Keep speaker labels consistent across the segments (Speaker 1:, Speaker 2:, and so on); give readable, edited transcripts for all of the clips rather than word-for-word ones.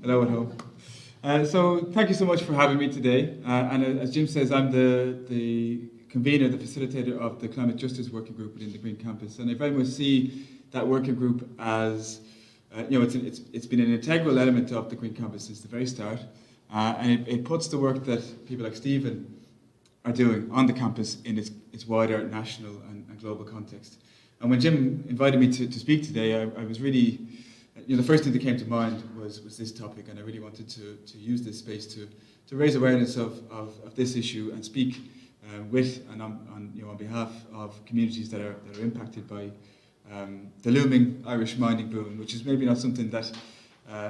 Speaker 1: Hello at home. So thank you so much for having me today. And as Jim says, I'm the convener, the facilitator of the Climate Justice Working Group within the Green Campus. And I very much see that working group as, it's been an integral element of the Green Campus since the very start. And it puts the work that people like Stephen are doing on the campus in its wider national and global context. And when Jim invited me to speak today, I was really, the first thing that came to mind was this topic, and I really wanted to use this space to raise awareness of this issue and speak with and on behalf of communities that are impacted by the looming Irish mining boom, which is maybe not something that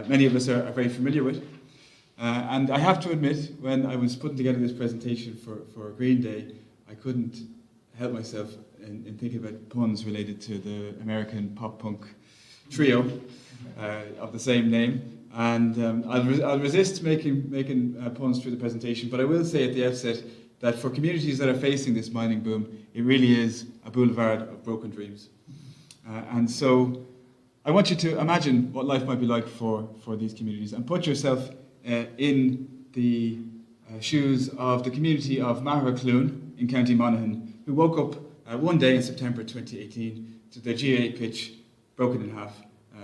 Speaker 1: many of us are very familiar with. And I have to admit, when I was putting together this presentation for Green Day, I couldn't help myself in thinking about puns related to the American pop-punk trio of the same name. And I'll resist making puns through the presentation, but I will say at the outset that for communities that are facing this mining boom, it really is a boulevard of broken dreams. And so I want you to imagine what life might be like for these communities and put yourself in the shoes of the community of Magheracloone in County Monaghan, who woke up one day in September 2018 to their GAA pitch broken in half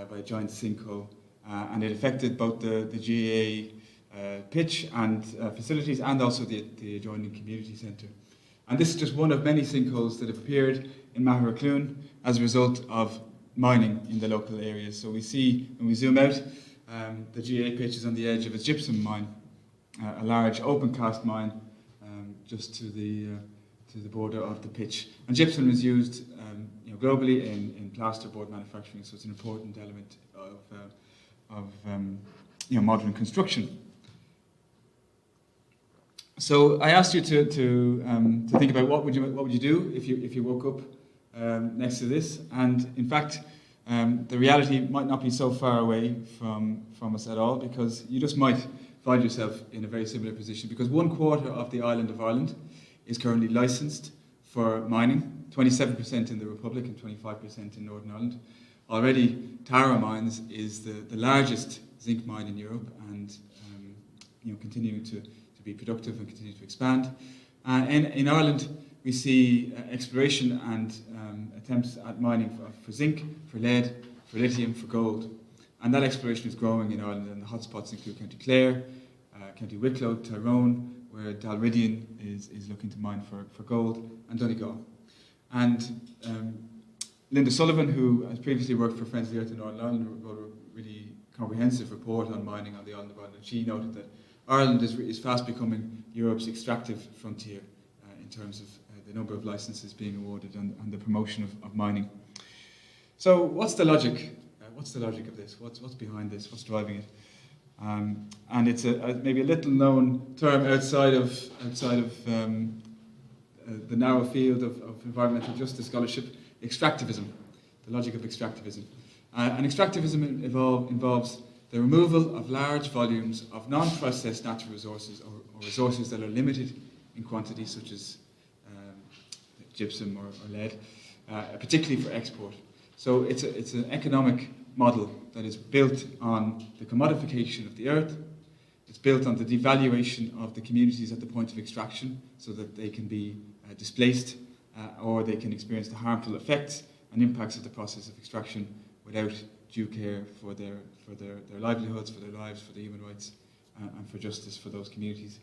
Speaker 1: by a giant sinkhole, and it affected both the GAA pitch and facilities and also the adjoining community centre. And this is just one of many sinkholes that have appeared in Magheracloone as a result of mining in the local areas. So we see, when we zoom out, the GAA pitch is on the edge of a gypsum mine, a large open cast mine just to the border of the pitch. And gypsum is used globally in plasterboard manufacturing, so it's an important element of modern construction. So I asked you to think about what would you do if you woke up next to this, and in fact the reality might not be so far away from us at all, because you just might find yourself in a very similar position, because 1/4 of the island of Ireland is currently licensed for mining, 27% in the Republic and 25% in Northern Ireland. Already Tara Mines is the largest zinc mine in Europe, and continuing to be productive and continue to expand. In Ireland we see exploration and attempts at mining for zinc, for lead, for lithium, for gold. And that exploration is growing in Ireland, and the hotspots include County Clare, County Wicklow, Tyrone, where Dalridian is looking to mine for gold, and Donegal. And Linda Sullivan, who has previously worked for Friends of the Earth in Northern Ireland, wrote a really comprehensive report on mining on the island of Ireland. And she noted that Ireland is fast becoming Europe's extractive frontier in terms of the number of licenses being awarded and the promotion of mining. So what's the logic? What's the logic of this? What's behind this? What's driving it? And it's maybe a little known term outside of the narrow field of environmental justice scholarship: extractivism, the logic of extractivism. And extractivism involves the removal of large volumes of non-processed natural resources or resources that are limited in quantity, such as gypsum or lead, particularly for export. So it's an economic model that is built on the commodification of the earth. It's built on the devaluation of the communities at the point of extraction, so that they can be displaced or they can experience the harmful effects and impacts of the process of extraction without due care for their livelihoods, for their lives, for their human rights, and for justice for those communities.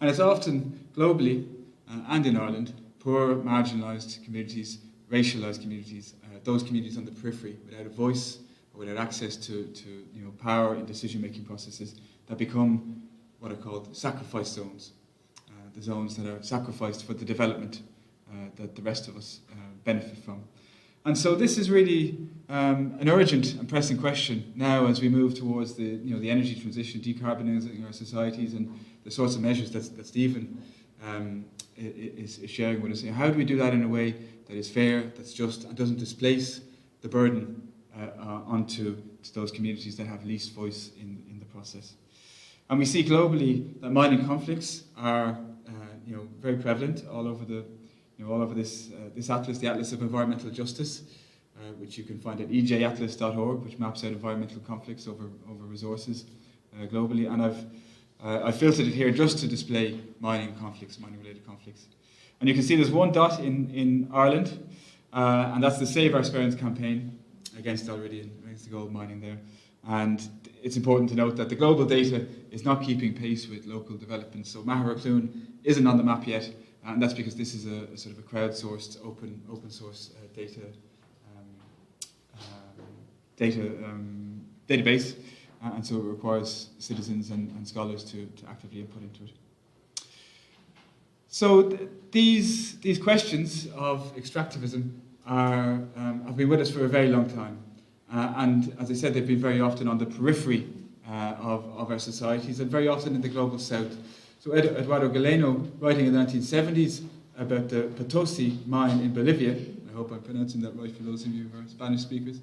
Speaker 1: And it's often globally and in Ireland poor, marginalised communities, racialised communities, those communities on the periphery without a voice or without access to power in decision-making processes that become what are called sacrifice zones, the zones that are sacrificed for the development that the rest of us benefit from. And so this is really an urgent and pressing question now as we move towards the energy transition, decarbonising our societies, and the sorts of measures that Stephen is sharing with us. How do we do that in a way that is fair, that's just, and doesn't displace the burden onto those communities that have least voice in the process? And we see globally that mining conflicts are very prevalent all over this atlas, the Atlas of Environmental Justice, which you can find at ejatlas.org, which maps out environmental conflicts over resources globally, and I've filtered it here just to display mining conflicts, mining-related conflicts. And you can see there's one dot in Ireland, and that's the Save Our Sperrins campaign against Dalridian, against the gold mining there. And it's important to note that the global data is not keeping pace with local developments. So Maharochloon isn't on the map yet, and that's because this is a sort of a crowdsourced, open source database, and so it requires citizens and scholars to actively input into it. So these questions of extractivism have been with us for a very long time. And as I said, they've been very often on the periphery of our societies, and very often in the global south. So Eduardo Galeno, writing in the 1970s about the Taisce mine in Bolivia, I hope I'm pronouncing that right for those of you who are Spanish speakers,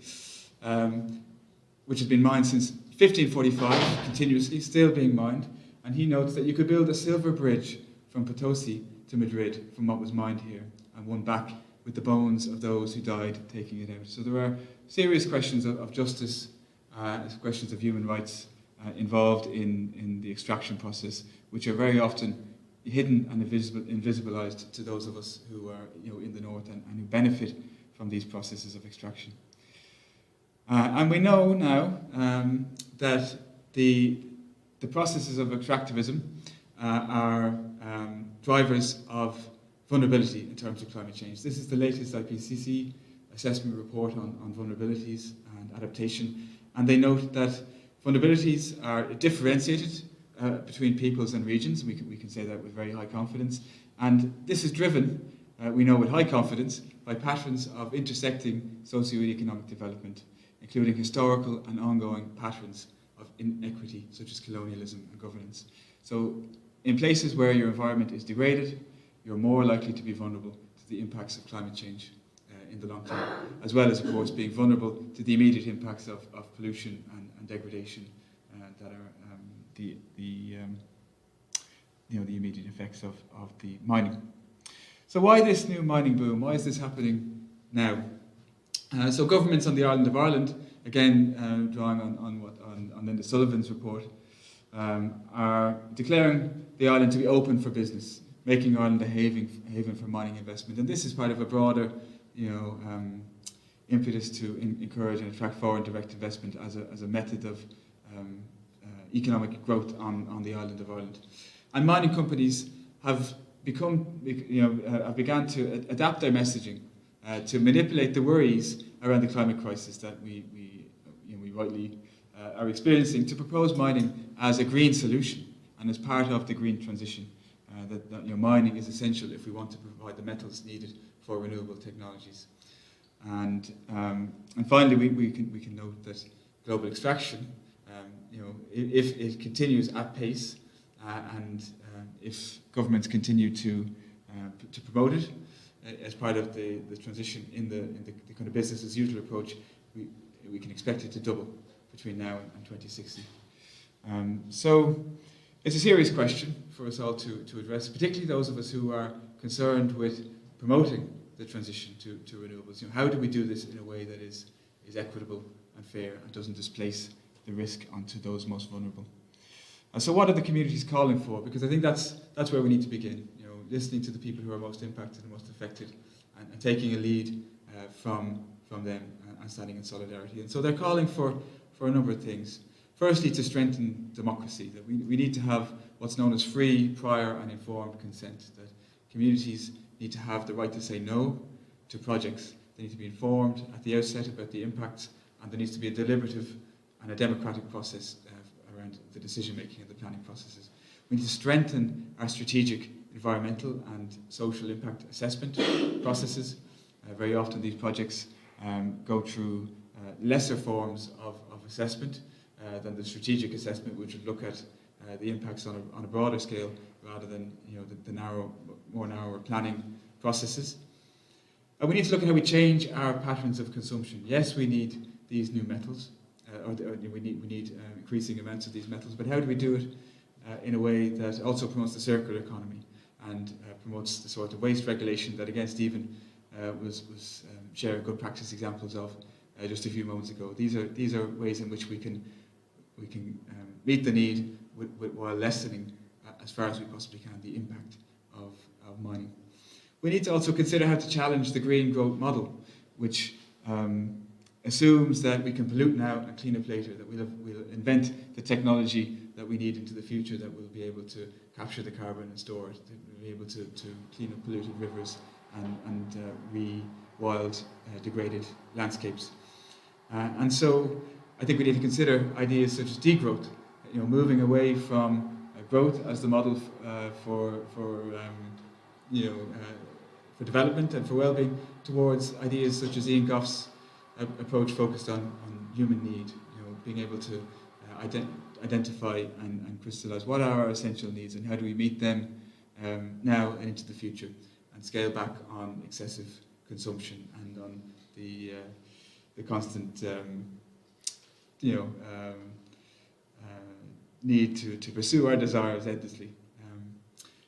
Speaker 1: which has been mined since 1545, continuously, still being mined. And he notes that you could build a silver bridge from Taisce to Madrid from what was mined here, and one back with the bones of those who died taking it out. So there are serious questions of justice, questions of human rights involved in the extraction process, which are very often hidden and invisibilized to those of us who are in the north and who benefit from these processes of extraction. And we know now that the processes of extractivism are drivers of vulnerability in terms of climate change. This is the latest IPCC assessment report on vulnerabilities and adaptation, and they note that vulnerabilities are differentiated between peoples and regions. We can say that with very high confidence, and this is driven, we know with high confidence, by patterns of intersecting socio-economic development, including historical and ongoing patterns of inequity, such as colonialism and governance. So in places where your environment is degraded, you're more likely to be vulnerable to the impacts of climate change in the long term, as well as, of course, being vulnerable to the immediate impacts of pollution and degradation that are the immediate effects of the mining. So why this new mining boom? Why is this happening now? So governments on the island of Ireland, again drawing on Linda Sullivan's report, are declaring the island to be open for business, making Ireland a haven for mining investment. And this is part of a broader, impetus to encourage and attract foreign direct investment as a method of economic growth on the island of Ireland. And mining companies have began to adapt their messaging to manipulate the worries around the climate crisis that we rightly are experiencing, to propose mining as a green solution and as part of the green transition. That mining is essential if we want to provide the metals needed for renewable technologies. And finally, we can note that global extraction, if it continues at pace, and if governments continue to promote it as part of the transition in the kind of business as usual approach, we can expect it to double between now and 2060. So it's a serious question for us all to address, particularly those of us who are concerned with promoting the transition to renewables. How do we do this in a way that is equitable and fair and doesn't displace the risk onto those most vulnerable? And so what are the communities calling for? Because I think that's where we need to begin, listening to the people who are most impacted and most affected, and taking a lead from them and standing in solidarity. And so they're calling for a number of things. Firstly, to strengthen democracy, that we need to have what's known as free, prior and informed consent, that communities need to have the right to say no to projects. They need to be informed at the outset about the impacts, and there needs to be a deliberative and a democratic process around the decision-making and the planning processes. We need to strengthen our strategic environmental and social impact assessment processes. Very often these projects go through lesser forms of assessment than the strategic assessment, which would look at the impacts on a broader scale rather than the more narrow planning processes. And we need to look at how we change our patterns of consumption. Yes, we need these new metals, we need increasing amounts of these metals, but how do we do it in a way that also promotes the circular economy and promotes the sort of waste regulation that, again, Stephen was sharing good practice examples of just a few moments ago. These are ways in which we can we can meet the need while lessening, as far as we possibly can, the impact of mining. We need to also consider how to challenge the green growth model, which assumes that we can pollute now and clean up later, that we'll invent the technology that we need into the future that will be able to capture the carbon and store it, that will be able to clean up polluted rivers and re-wild degraded landscapes. And so I think we need to consider ideas such as degrowth, moving away from growth as the model for development and for well-being, towards ideas such as Ian Gough's approach focused on human need, being able to identify and crystallise what are our essential needs and how do we meet them now and into the future, and scale back on excessive consumption and on the constant need to pursue our desires endlessly.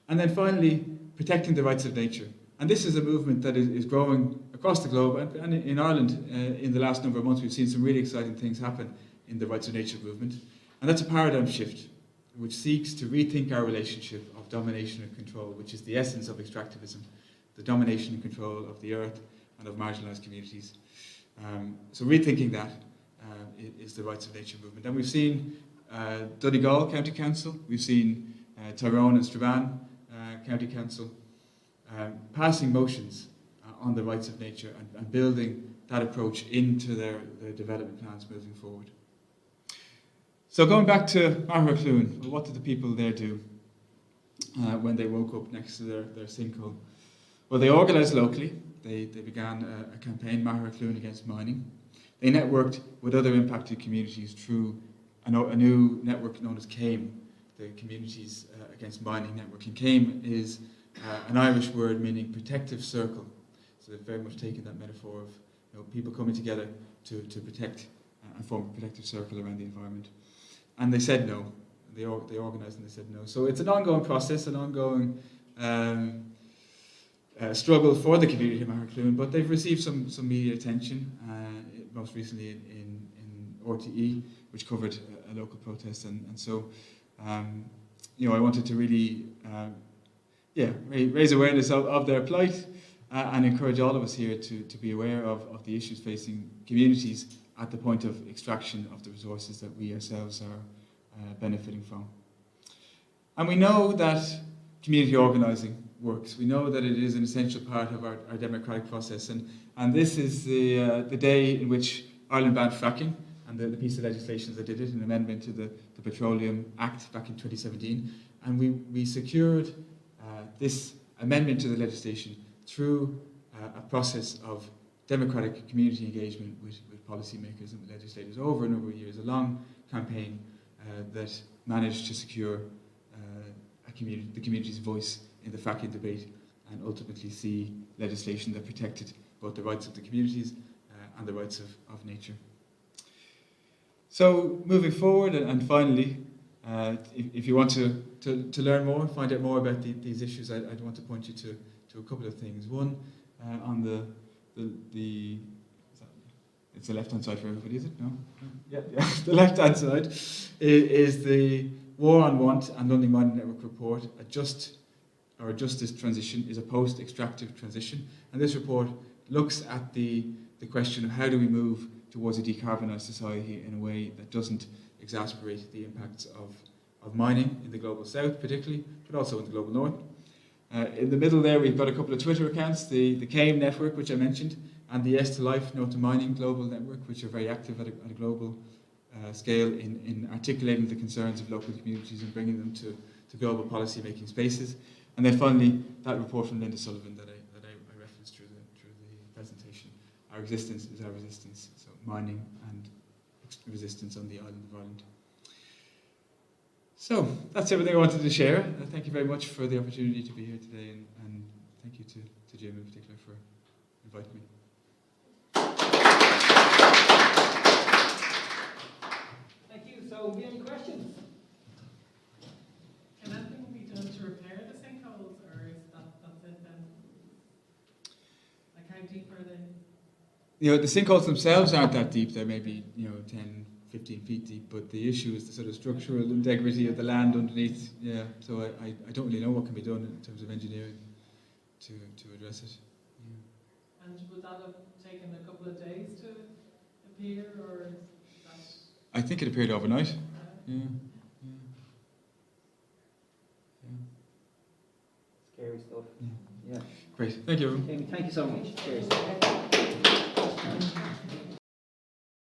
Speaker 1: And then finally, protecting the rights of nature. And this is a movement that is growing across the globe, and in Ireland in the last number of months we've seen some really exciting things happen in the rights of nature movement. And that's a paradigm shift which seeks to rethink our relationship of domination and control, which is the essence of extractivism, the domination and control of the earth and of marginalised communities. So rethinking that is the rights of nature movement. And we've seen Donegal County Council, we've seen Tyrone and Strabane County Council passing motions on the rights of nature and building that approach into their development plans moving forward. So going back to Mahrachloon, well, what did the people there do when they woke up next to their sinkhole? Well, they organised locally. They began a campaign, Mahrachloon Against Mining. They networked with other impacted communities through a new network known as CAME, the Communities Against Mining Network. And CAME is an Irish word meaning protective circle. So they've very much taken that metaphor of people coming together to protect and form a protective circle around the environment. And they said no. They organised and they said no. So it's an ongoing process, an ongoing struggle for the community of Mahrachloon, but they've received some media attention, most recently in RTE, which covered a local protest. And so, I wanted to really raise awareness of their plight and encourage all of us here to be aware of the issues facing communities at the point of extraction of the resources that we ourselves are benefiting from. And we know that community organising works. We know that it is an essential part of our democratic process, and this is the day in which Ireland banned fracking, and the piece of legislation that did it, an amendment to the Petroleum Act back in 2017, and we secured this amendment to the legislation through a process of democratic community engagement with policymakers and with legislators over a number of years, a long campaign that managed to secure the community's voice in the fracking debate and ultimately see legislation that protected both the rights of the communities and the rights of nature. So moving forward, and finally, if you want to learn more, find out more about these issues, I'd want to point you to a couple of things. One, on the it's the left-hand side for everybody, is it? No? Yeah. The left-hand side is the War on Want and London Mining Network report. A just justice transition is a post-extractive transition, and this report looks at the question of how do we move towards a decarbonised society in a way that doesn't exacerbate the impacts of mining in the global south particularly, but also in the global north. In the middle there we've got a couple of Twitter accounts, the CAME network, which I mentioned, and the Yes to Life, No to Mining global network, which are very active at a global scale in articulating the concerns of local communities and bringing them to global policy making spaces. And then finally, that report from Linda Sullivan that I referenced through the presentation. Our existence is our resistance, so mining and resistance on the island of Ireland. So that's everything I wanted to share. Thank you very much for the opportunity to be here today, and thank you to Jim in particular for inviting me.
Speaker 2: Thank you. So, have you any questions? Can anything be done to repair the sinkholes, or is that's it then? Like how deep are they?
Speaker 1: The sinkholes themselves aren't that deep. They're maybe 10, 15 feet deep, but the issue is the sort of structural integrity of the land underneath. Yeah, so I don't really know what can be done in terms of engineering to address it. Yeah.
Speaker 2: And would that have taken a couple of days to appear, or is that?
Speaker 1: I think it appeared overnight. Yeah.
Speaker 3: Scary stuff.
Speaker 1: Yeah.
Speaker 3: Yeah.
Speaker 1: Great. Thank you.
Speaker 3: Thank you so much. Cheers.